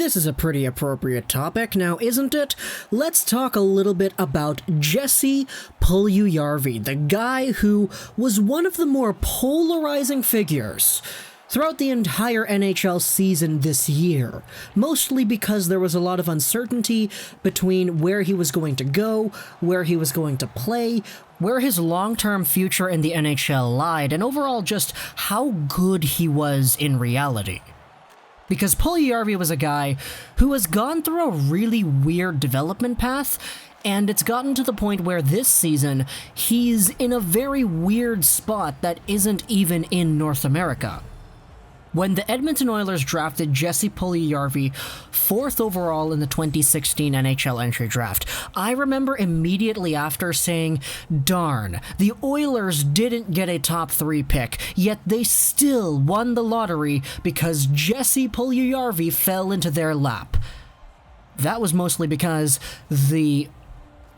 This is a pretty appropriate topic now, isn't it? Let's talk a little bit about Jesse Puljujarvi, the guy who was one of the more polarizing figures throughout the entire NHL season this year, mostly because there was a lot of uncertainty between where he was going to go, where he was going to play, where his long-term future in the NHL lied, and overall just how good he was in reality. Because Puljujarvi was a guy who has gone through a really weird development path, and it's gotten to the point where this season, he's in a very weird spot that isn't even in North America. When the Edmonton Oilers drafted Jesse Puljujarvi 4th overall in the 2016 NHL entry draft, I remember immediately after saying, darn, the Oilers didn't get a top 3 pick, yet they still won the lottery because Jesse Puljujarvi fell into their lap. That was mostly because the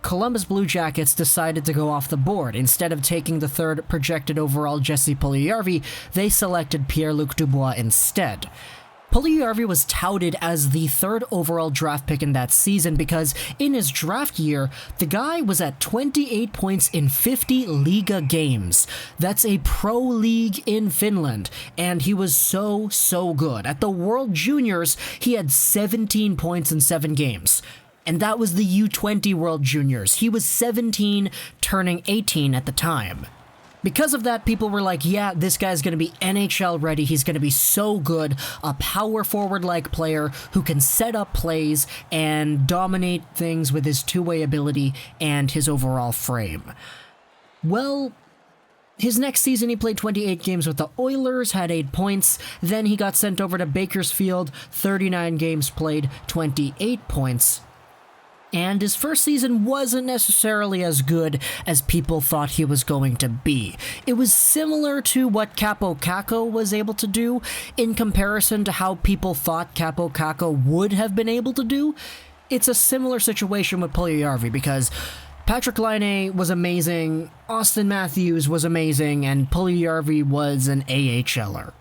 Columbus Blue Jackets decided to go off the board. Instead of taking the 3rd projected overall Jesse Puljujarvi, they selected Pierre-Luc Dubois instead. Puljujarvi was touted as the 3rd overall draft pick in that season because in his draft year, the guy was at 28 points in 50 Liiga games. That's a pro league in Finland, and he was so good. At the World Juniors, he had 17 points in 7 games. And that was the U20 World Juniors. He was 17, turning 18 at the time. Because of that, people were like, yeah, this guy's going to be NHL ready. He's going to be so good. A power forward-like player who can set up plays and dominate things with his two-way ability and his overall frame. Well, his next season, he played 28 games with the Oilers, had 8 points. Then he got sent over to Bakersfield, 39 games played, 28 points. And his first season wasn't necessarily as good as people thought he was going to be. It was similar to what Kaapo Kakko was able to do in comparison to how people thought Kaapo Kakko would have been able to do. It's a similar situation with Puljujarvi because Patrick Laine was amazing, Austin Matthews was amazing, and Puljujarvi was an AHLer.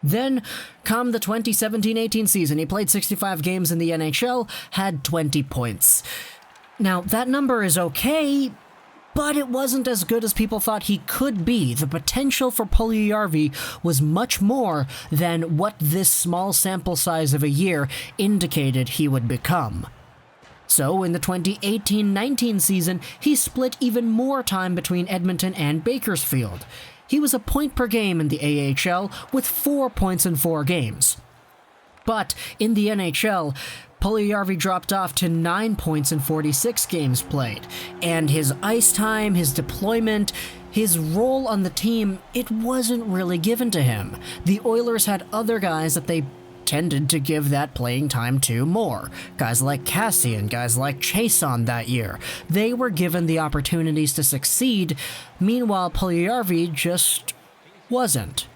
Then, come the 2017-18 season, he played 65 games in the NHL, had 20 points. Now, that number is okay, but it wasn't as good as people thought he could be. The potential for Puljujarvi was much more than what this small sample size of a year indicated he would become. So, in the 2018-19 season, he split even more time between Edmonton and Bakersfield. He was a point per game in the AHL with 4 points in 4 games. But in the NHL, Puljujarvi dropped off to 9 points in 46 games played, and his ice time, his deployment, his role on the team, it wasn't really given to him. The Oilers had other guys that they tended to give that playing time to more. Guys like Cassian, guys like Chason that year. They were given the opportunities to succeed, meanwhile Puljujarvi just wasn't.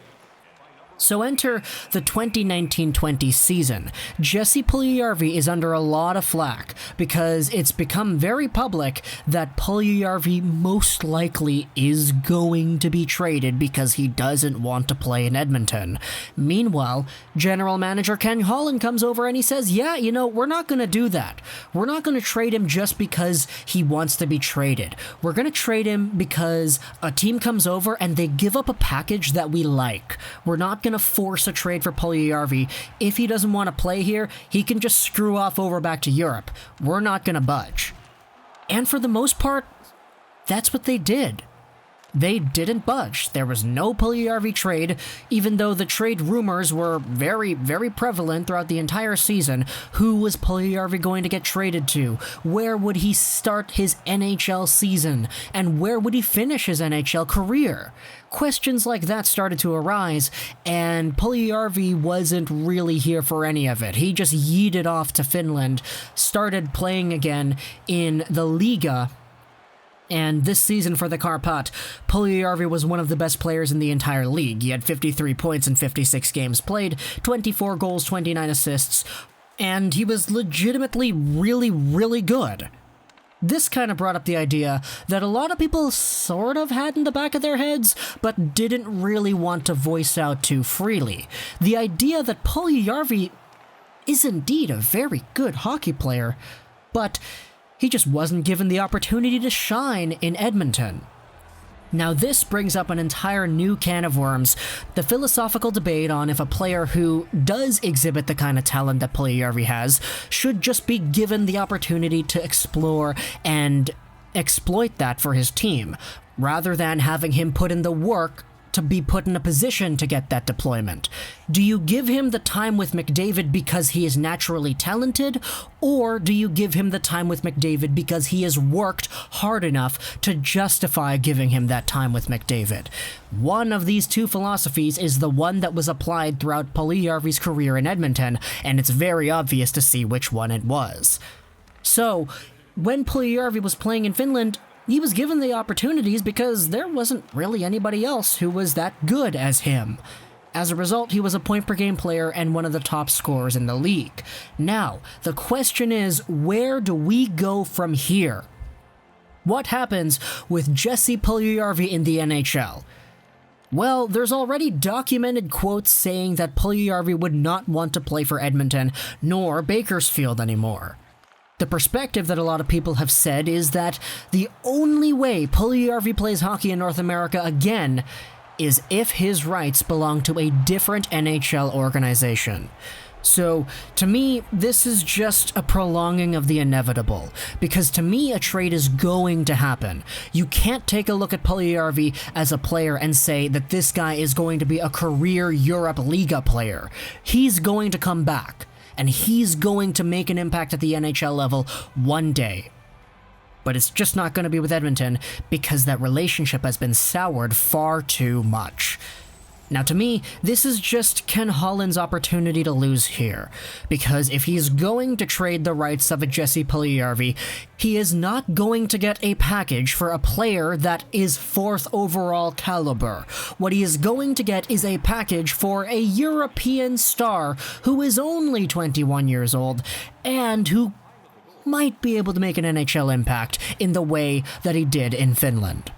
So enter the 2019-20 season. Jesse Puljujarvi is under a lot of flack because it's become very public that Puljujarvi most likely is going to be traded because he doesn't want to play in Edmonton. Meanwhile, general manager Ken Holland comes over and he says, yeah, we're not going to do that. We're not going to trade him just because he wants to be traded. We're going to trade him because a team comes over and they give up a package that we like. We're not going to force a trade for Puljujarvi. If he doesn't want to play here, he can just screw off over back to Europe. We're not going to budge. And for the most part, that's what they did. They didn't budge. There was no Puljujarvi trade, even though the trade rumors were very, very prevalent throughout the entire season. Who was Puljujarvi going to get traded to? Where would he start his NHL season? And where would he finish his NHL career? Questions like that started to arise, and Puljujarvi wasn't really here for any of it. He just yeeted off to Finland, started playing again in the Liiga. And this season for the Karpat, Puljujarvi was one of the best players in the entire league. He had 53 points in 56 games played, 24 goals, 29 assists, and he was legitimately really, really good. This kind of brought up the idea that a lot of people sort of had in the back of their heads, but didn't really want to voice out too freely. The idea that Puljujarvi is indeed a very good hockey player, but he just wasn't given the opportunity to shine in Edmonton. Now this brings up an entire new can of worms, the philosophical debate on if a player who does exhibit the kind of talent that Puljujarvi has should just be given the opportunity to explore and exploit that for his team, rather than having him put in the work to be put in a position to get that deployment. Do you give him the time with McDavid because he is naturally talented, or do you give him the time with McDavid because he has worked hard enough to justify giving him that time with McDavid? One of these two philosophies is the one that was applied throughout Puljujarvi's career in Edmonton, and it's very obvious to see which one it was. So, when Puljujarvi was playing in Finland, he was given the opportunities because there wasn't really anybody else who was that good as him. As a result, he was a point-per-game player and one of the top scorers in the league. Now, the question is, where do we go from here? What happens with Jesse Puljujarvi in the NHL? Well, there's already documented quotes saying that Puljujarvi would not want to play for Edmonton nor Bakersfield anymore. The perspective that a lot of people have said is that the only way Puljujarvi plays hockey in North America again is if his rights belong to a different NHL organization. So, to me, this is just a prolonging of the inevitable, because to me, a trade is going to happen. You can't take a look at Puljujarvi as a player and say that this guy is going to be a career Europe Liga player. He's going to come back, and he's going to make an impact at the NHL level one day. But it's just not going to be with Edmonton, because that relationship has been soured far too much. Now, to me, this is just Ken Holland's opportunity to lose here, because if he's going to trade the rights of a Jesse Puljujarvi, he is not going to get a package for a player that is 4th overall caliber. What he is going to get is a package for a European star who is only 21 years old, and who might be able to make an NHL impact in the way that he did in Finland.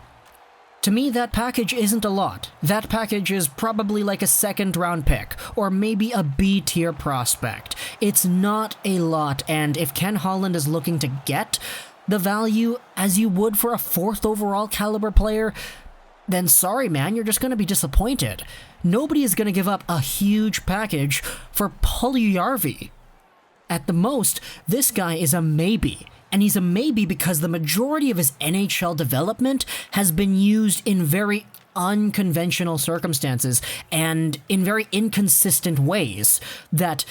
To me, that package isn't a lot. That package is probably like a 2nd round pick, or maybe a B-tier prospect. It's not a lot, and if Ken Holland is looking to get the value as you would for a 4th overall caliber player, then sorry man, you're just going to be disappointed. Nobody is going to give up a huge package for Puljujarvi. At the most, this guy is a maybe. And he's a maybe because the majority of his NHL development has been used in very unconventional circumstances and in very inconsistent ways that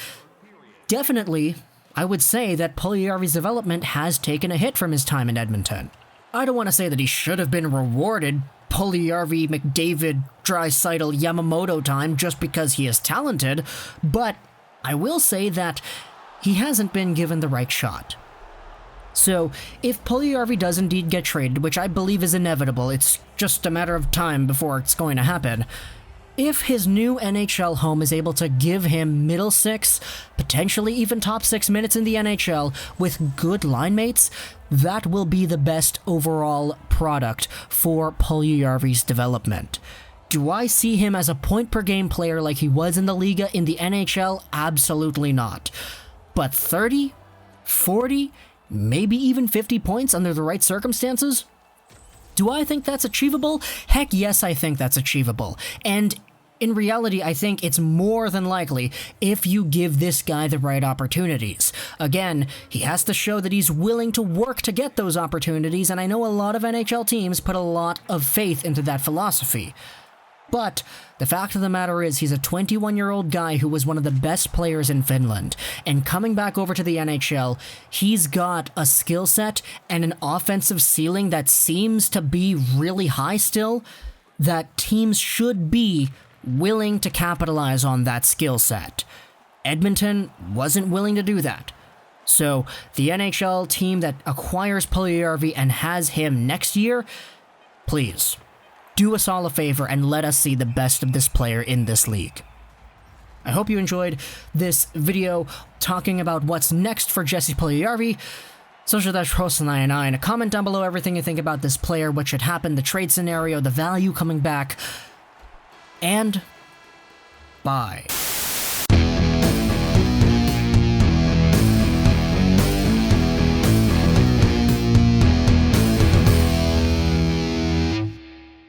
definitely, I would say that Puljujarvi's development has taken a hit from his time in Edmonton. I don't want to say that he should have been rewarded Puljujarvi, McDavid, Draisaitl, Yamamoto time just because he is talented, but I will say that he hasn't been given the right shot. So, if Puljujarvi does indeed get traded, which I believe is inevitable, it's just a matter of time before it's going to happen, if his new NHL home is able to give him middle 6, potentially even top 6 minutes in the NHL with good line mates, that will be the best overall product for Puljujarvi's development. Do I see him as a point-per-game player like he was in the Liga in the NHL? Absolutely not. But 30? 40? Maybe even 50 points under the right circumstances? Do I think that's achievable? Heck yes, I think that's achievable. And in reality, I think it's more than likely if you give this guy the right opportunities. Again, he has to show that he's willing to work to get those opportunities, and I know a lot of NHL teams put a lot of faith into that philosophy. But the fact of the matter is he's a 21-year-old guy who was one of the best players in Finland, and coming back over to the NHL, he's got a skill set and an offensive ceiling that seems to be really high still, that teams should be willing to capitalize on that skill set. Edmonton wasn't willing to do that. So the NHL team that acquires Puljujarvi and has him next year, please do us all a favor and let us see the best of this player in this league. I hope you enjoyed this video talking about what's next for Jesse Puljujarvi. And comment down below everything you think about this player, what should happen, the trade scenario, the value coming back, and bye.